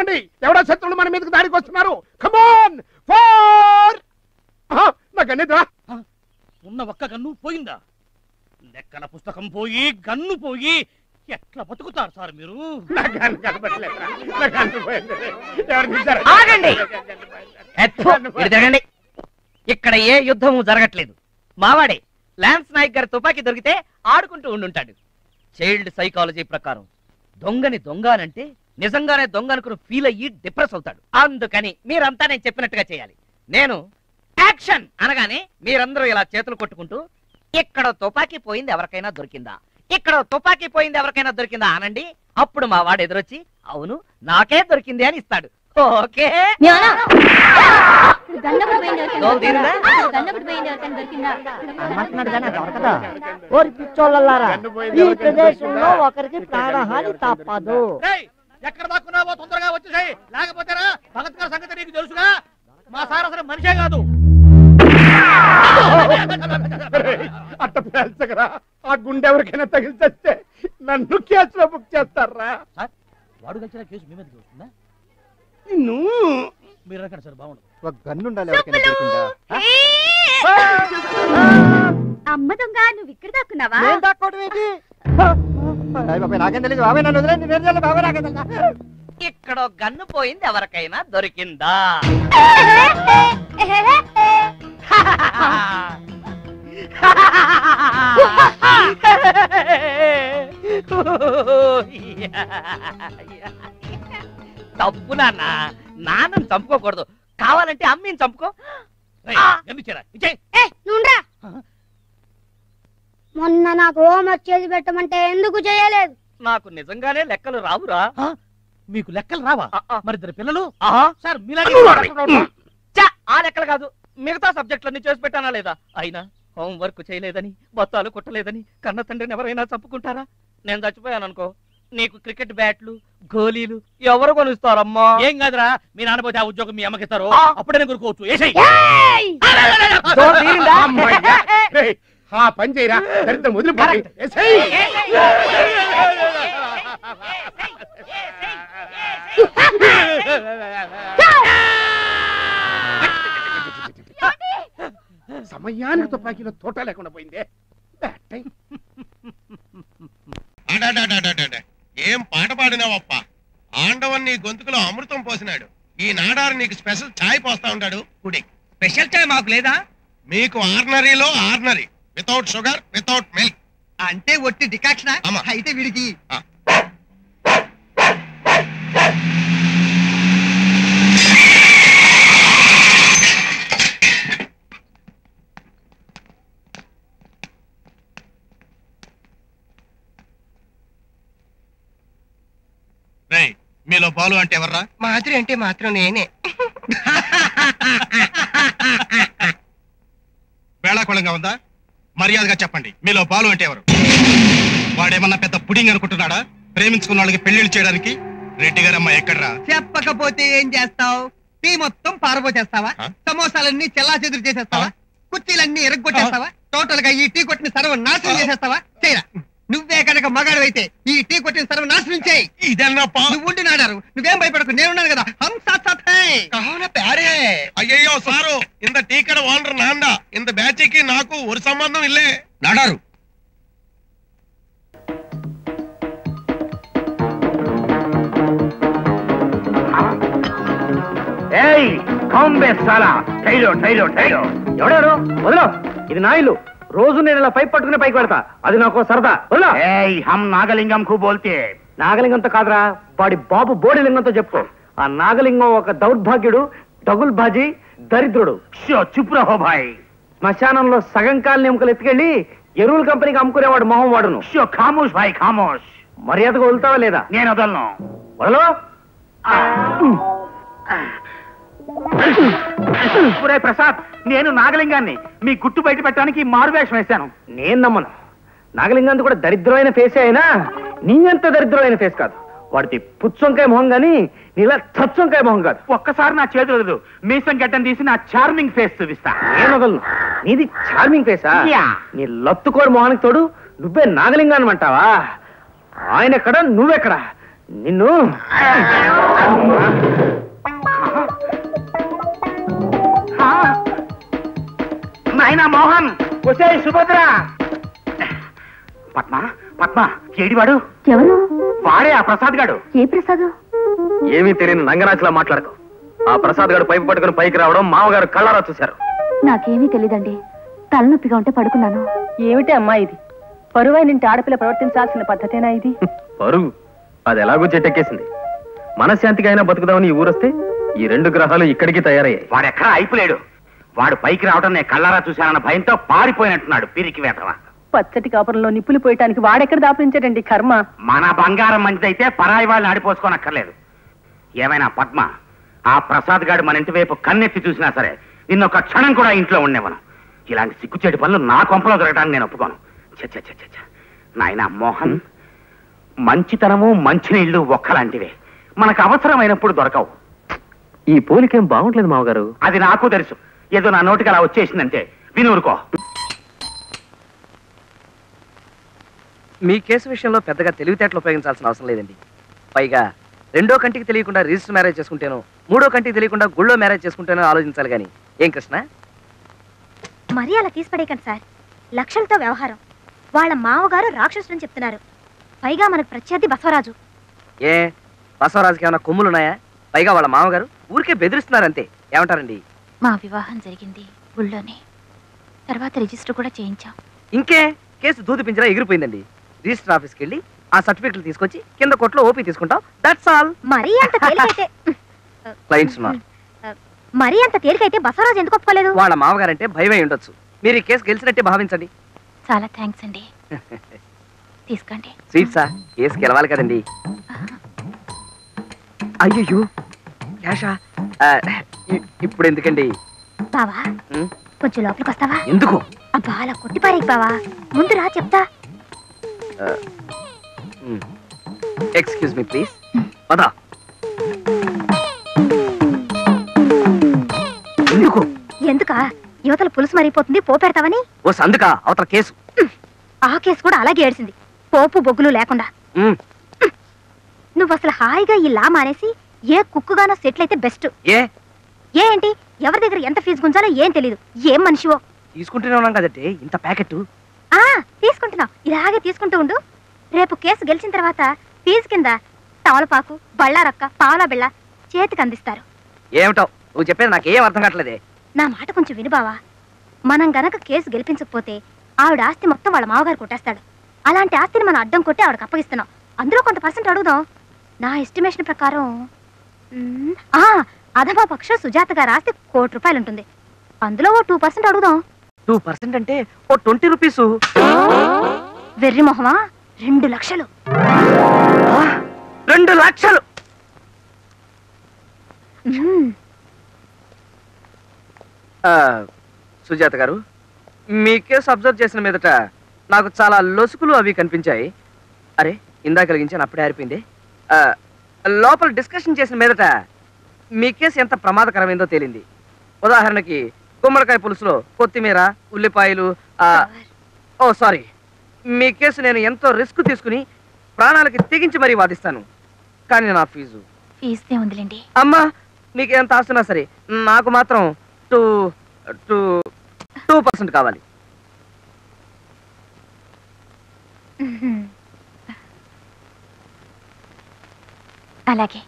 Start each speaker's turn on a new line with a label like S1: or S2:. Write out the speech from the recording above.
S1: రండి ఎవడో శత్రువులు మన మీదకి దాడికి వస్తున్నారు కమాన్ ఫోర్ నా గన్నేదిరా
S2: ఉన్న ఒక్క గన్ను పోయిందా లెక్కల పుస్తకం పోయి గన్ను పోయి ఎట్లా బతుకుతారు సార్ మీరు
S3: జరగండి ఇక్కడ ఏ యుద్ధము జరగట్లేదు మావాడే లాన్స్ నాయక్ గారి తుపాకీ దొరికితే ఆడుకుంటూ ఉండుంటాడు చైల్డ్ సైకాలజీ ప్రకారం దొంగని దొంగ అంటే నిజంగానే దొంగ అనుకుని ఫీల్ అయ్యి డిప్రెస్ అవుతాడు అందుకని మీరంతా నేను చెప్పినట్టుగా చేయాలి నేను యాక్షన్ అనగానే మీరందరూ ఇలా చేతులు కొట్టుకుంటూ ఇక్కడ తుపాకీ పోయింది ఎవరికైనా దొరికిందా ఇక్కడ తుపాకీ పోయింది ఎవరికైనా దొరికిందా అనండి అప్పుడు మా వాడు ఎదురొచ్చి అవును నాకే దొరికింది అని ఇస్తాడు ఓకే
S4: ఓరి పిచ్చోళ్ళలారా ఈ ప్రదేశంలో ఒకరికి ప్రాణహాని తప్పదు
S2: ఎక్కడ దాక్కున్నావో తొందరగా వచ్చేసాయి లేకపోతే భగత్ గారి సంగతి నీకు తెలుసుగా మా సార్ అసలు మనిషే కాదు
S1: అట్ట పేల్చగరా ఆ గుండె ఎవరికైనా తగిలిస్తే నన్ను కేసులో బుక్ చేస్తారా
S2: వాడు కలిసిన కేసు మీ మీదకి వస్తుందా
S1: నిన్ను
S2: మీరు రకండి సార్ బాగుండదు
S5: ఒక గన్ను ఉండాలి ఎవరికైనా దొరికిందా
S6: అమ్మ దొంగ నువ్వు ఇక్కడ దాక్కున్నావా
S5: నేను దాక్కోవడం ఏంటి బాబాయ్ నాకేం తెలియదు బాబాయ్ నన్ను వదిలేండి నేను చేయాలి బాబాయ్ నాకేం తెలుసా
S3: ఇక్కడ గన్ను పోయింది ఎవరికైనా దొరికిందా తప్పు నాన్న చంపుకోకూడదు కావాలంటే అమ్మని చంపుకో
S6: మొన్న నాకు హోంవర్క్ చేసి పెట్టమంటే ఎందుకు చేయలేదు
S3: నాకు నిజంగానే లెక్కలు రావురా
S2: మీకు లెక్కలు రావా మరి ఇద్దరు పిల్లలు సార్
S3: ఆ లెక్కలు కాదు మిగతా సబ్జెక్టులన్నీ చేసి పెట్టానా లేదా అయినా హోంవర్క్ చేయలేదని బత్తాలు కుట్టలేదని కన్న తండ్రిని ఎవరైనా చంపుకుంటారా నేను చచ్చిపోయాను అనుకో నీకు క్రికెట్ బ్యాట్లు గోళీలు ఎవరు కొనిస్తారమ్మా
S2: ఏం కాదురా మీ నాన్న పోతే ఆ ఉద్యోగం మీ అమ్మకి ఇస్తారు అప్పుడే కొనుక్కోవచ్చు
S1: పని చేయరా దరిద్రం వదిలిపోయి సమయానికి తుపాకీలో తోట లేకుండా పోయిందే
S7: ఏం పాట పాడినావప్ప ఆండవన్ నీ గొంతుకులో అమృతం పోసినాడు ఈ నాడారు నీకు స్పెషల్ ఛాయ్ పోస్తా ఉంటాడు కుడి
S3: స్పెషల్ ఛాయ్ మాకు లేదా
S7: మీకు ఆర్డినరీలో ordinary without sugar without milk
S8: అంటే ఒట్టి డికాక్షన్ అయితే వీడికి
S7: మీలో బాలు అంటే ఎవర్రా
S8: మాధురి అంటే మాత్రం నేనే
S7: వేళాకుళంగా ఉందా మర్యాదగా చెప్పండి మీలో బాలు అంటే ఎవరు వాడేమన్నా పెద్ద పుడింగ్ అనుకుంటున్నాడా ప్రేమించుకున్న వాళ్ళకి పెళ్లిళ్ళు చేయడానికి రెడ్డి గారమ్మ ఎక్కడరా
S8: చెప్పకపోతే ఏం చేస్తావు టీ మొత్తం పారబోచేస్తావా సమోసాలన్నీ చెల్లాచెదురు చేసేస్తావా కుర్చీలన్నీ ఎరగొట్టేస్తావా టోటల్ గా ఈ టీ కొట్టిన సర్వనాశనం చేసేస్తావా చేయరా నువ్వే కనుక మగాడు ఈ టీ కొట్టిన సర్వనాశనం చేయి నువ్వు ఉండి నాడారు నువ్వేం భయపడకు నేనున్నాను కదా హం సాత్ సాత్ హై
S7: కహోనా ప్యారే అయ్యయ్యో సారు ఇంత టీ కడ ఓనర్ నాందా ఇంత బ్యాచ్కి నాకు ఒక సంబంధం ఇల్లే నాడారు
S1: ఏయ్ కాంబే సాలా టైలో టైలో టైలో ఎవడారు వదలో ఇది నా ఇల్లు రోజు నేను ఇలా పైప్ పట్టుకుని పైకి పెడతా అది నాకు సరదా వదలో హమ్ నాగలింగం కు బోల్తే నాగలింగంతో కాదురా వాడి బాబు బోడిలింగంతో చెప్పుకో ఆ నాగలింగం ఒక దౌర్భాగ్యుడు డగుల్ బాజీ దరిద్రుడు చుప్ రహో భాయ్ శ్మశానంలో సగం కాలని ఎముకలు ఎత్తుకెళ్ళి ఎరువుల కంపెనీకి అమ్ముకునేవాడు మొహం వాడును ఖామోష్ భాయ్ ఖామోష్ మర్యాదగా వదులుతావా లేదా నేను వదలను వదలో ప్రసాద్ నేను నాగలింగాన్ని మీ గుట్టు బయట పెట్టడానికి మారువేషం వేశాను నేను నమ్మను నాగలింగాన్ని కూడా దరిద్రమైన ఫేసే అయినా నీ అంత దరిద్రమైన ఫేస్ కాదు వాడిది పుచ్చొంకాయ మొహం గాని నీలా చచ్చొంకాయ మొహం కాదు ఒక్కసారి నా చేతులు వదలు మీసం గడ్డం తీసి నా చార్మింగ్ ఫేస్ చూపిస్తా నేను వదలను నీది చార్మింగ్ ఫేసా నీ లత్తుకోడు మొహానికి తోడు నువ్వే నాగలింగాన్ని అంటావా ఆయన ఎక్కడ నువ్వెక్కడ నిన్ను నాయనా మోహన్ వచ్చే సుభద్ర. పద్మ పద్మ ఏడివాడు?
S6: ఎవరు?
S1: వాడే ఆ ప్రసాద్ గాడు.
S6: ఏ ప్రసాద్?
S1: ఏమీ తెలియని నంగనాచిలా మాట్లాడకు. ఆ ప్రసాద్ గారు పైపు పట్టుకుని పైకి రావడం మామగారు కళ్ళారా చూశారు.
S6: నాకేమీ తెలీదండి. తలనొప్పిగా ఉంటే పడుకున్నాను.
S9: ఏమిటి అమ్మా ఇది? పరువైన ఇంటి ఆడపిల్ల ప్రవర్తించాల్సిన పద్ధతేనా ఇది?
S1: పరుగు అది ఎలాగో చెట్టెక్కేసింది. మనశ్శాంతికి అయినా బతుకుదామని ఈ ఊరొస్తే ఈ 2 గ్రహాలు ఇక్కడికి తయారయ్యాయి. వాడెక్కడా అయిపోలేడు. వాడు పైకి రావడం నేను కళ్ళారా చూశానన్న భయంతో పారిపోయినట్టున్నాడు. పిరికి వేతవా.
S9: పచ్చటి కాపురంలో నిప్పులు పోయటానికి వాడెక్కడ దాపురించాడండి కర్మ.
S1: మన బంగారం మంచిదైతే పరాయి వాళ్ళని ఆడిపోసుకోనక్కర్లేదు. ఏమైనా పద్మ, ఆ ప్రసాద్ గారు మన ఇంటి వైపు కన్నెత్తి చూసినా సరే నిన్నొక్క క్షణం కూడా ఇంట్లో ఉండేవను. ఇలాంటి సిగ్గుచేటి పనులు నా కొంపలో దొరకడానికి నేను ఒప్పుకోను. చచ్చ నాయనా మోహన్, మంచితనము మంచినీళ్లు ఒక్కలాంటివే. మనకు అవసరమైనప్పుడు దొరకవు. ఈ పోలికేం బాగుంటలేదు మామగారు. అది నాకు తెలుసు. ఏదో నా నోటికి అలా వచ్చేసిందంటే వినూరుకో.
S3: మీ కేసు విషయంలో పెద్దగా తెలివితేటలు ఉపయోగించాల్సిన అవసరం లేదండి. పైగా 2వ కంటికి తెలియకుండా రిజిస్టర్ మ్యారేజ్ చేసుకుంటేనో 3వ కంటికి తెలియకుండా గుళ్ళో మ్యారేజ్ చేసుకుంటేనో ఆలోచించాలి కానీ. ఏం కృష్ణ?
S6: మరీ అలా తీసిపడేయకండి సార్. లక్షలతో వ్యవహారం. వాళ్ళ మామగారు రాక్షసుని చెప్తున్నారు. పైగా మనకు ప్రత్యర్థి బసవరాజు.
S3: ఏ బసవరాజుకి ఏమైనా కొమ్ములున్నాయా? పైగా వాళ్ళ మామగారు ఊరికే బెదిరిస్తున్నారంతే. ఏమంటారండి?
S6: మా వివాహం జరిగింది ఊళ్ళోనే. తర్వాత రిజిస్టర్ కూడా చేయించాం.
S3: ఇంకే కేసు దూది పింజరా ఎగిరిపోయిందండి. రిజిస్టర్ ఆఫీస్కి వెళ్ళి ఆ సర్టిఫికెట్లు తీసుకొచ్చి కింద కోర్టులో ఓపీ తీసుకుంటాం. That's all.
S6: మరీ అంత తేలికైతే
S3: క్లయింట్స్ ఉన్నారు.
S6: మరీ అంత తేలికైతే బసవరాజు ఎందుకు ఒప్పుకోలేదు?
S3: వాళ్ళ మామగారంటే భయమై ఉండొచ్చు. మీరు ఈ కేసు గెలిచినట్టే భావించండి.
S6: చాలా థ్యాంక్స్ అండి. తీసుకోండి.
S3: స్వీట్సా? కేసు గెలవాలి కదండి. అయ్యో క్యాషా? ఇప్పుడు ఎందుకండి?
S6: బావా కొంచెం లోపలికి వస్తావా?
S3: ఎందుకు?
S6: అబ్బా అలా కొట్టిపారేకి బావా. ముందు రా చెప్తా.
S3: Excuse me please. పదా. ఎందుకు?
S6: ఎందుకా? యువతల పులుసు మరిగిపోతుంది, పోపెడతావని.
S3: ఓ సందుక అవతల కేసు.
S6: ఆ కేసు కూడా అలాగే ఏడ్చింది, పోపు బొగ్గులు లేకుండా. నువ్వు అసలు హాయిగా ఈ లా మానేసి ఏ కుక్కుగానో సెటిల్ అయితే బెస్ట్. ఏంటి ఎవరి దగ్గర ఎంత ఫీజు గుంజాలో ఏం తెలీదు. ఏం మనిషివో.
S3: తీసుకుంటూనే ఉన్నాం కదంటే ఇంత ప్యాకెట్.
S6: తీసుకుంటున్నావు, ఇలాగే తీసుకుంటూ ఉండు. రేపు కేసు గెలిచిన తర్వాత ఫీజు కింద తమలపాకు, బళ్ళారక్క, పావలా బిళ్ళ చేతికి అందిస్తారు.
S3: ఏమిటో నువ్వు చెప్పేది నాకేం అర్థం కావట్లేదే.
S6: నా మాట కొంచెం వినుబావా. మనం గనక కేసు గెలిపించకపోతే ఆవిడ ఆస్తి మొత్తం వాళ్ళ మామగారు కొట్టేస్తాడు. అలాంటి ఆస్తిని మనం అడ్డం కొట్టి ఆవిడకి అప్పగిస్తున్నాం. అందులో కొంత పర్సెంట్ అడుగుదాం. నా ఎస్టిమేషన్ ప్రకారం అధమా పక్ష సుజాత గారి ఆస్తి ₹1,00,00,000 ఉంటుంది. అందులో ఓ 2% అడుగుదాం.
S3: 2% అంటే ఓ 20 రూపీసు.
S6: వెర్రి మొహమా, 2 లక్షలు.
S3: 2 లక్షలు? సుజాత గారు, మీ కేసు అబ్జర్వ్ చేసిన మీదట నాకు చాలా లొసుకులు అవి కనిపించాయి. అరే ఇందాక కలిగించాను, అప్పుడే ఆరిపోయింది. లోపల డిస్కషన్ చేసిన మీదట మీ కేసు ఎంత ప్రమాదకరమైందో తేలింది. ఉదాహరణకి గుమ్మడికాయ పులుసులో కొత్తిమీర, ఉల్లిపాయలు. సారీ, మీ కేసు నేను ఎంతో రిస్క్ తీసుకుని ప్రాణాలకి తెగించి మరీ వాదిస్తాను. కానీ నా ఫీజు
S6: ఉందిలేండి.
S3: అమ్మా, నీకు ఎంత ఆస్తున్నా సరే నాకు మాత్రం 2% కావాలి.
S6: అలాగే.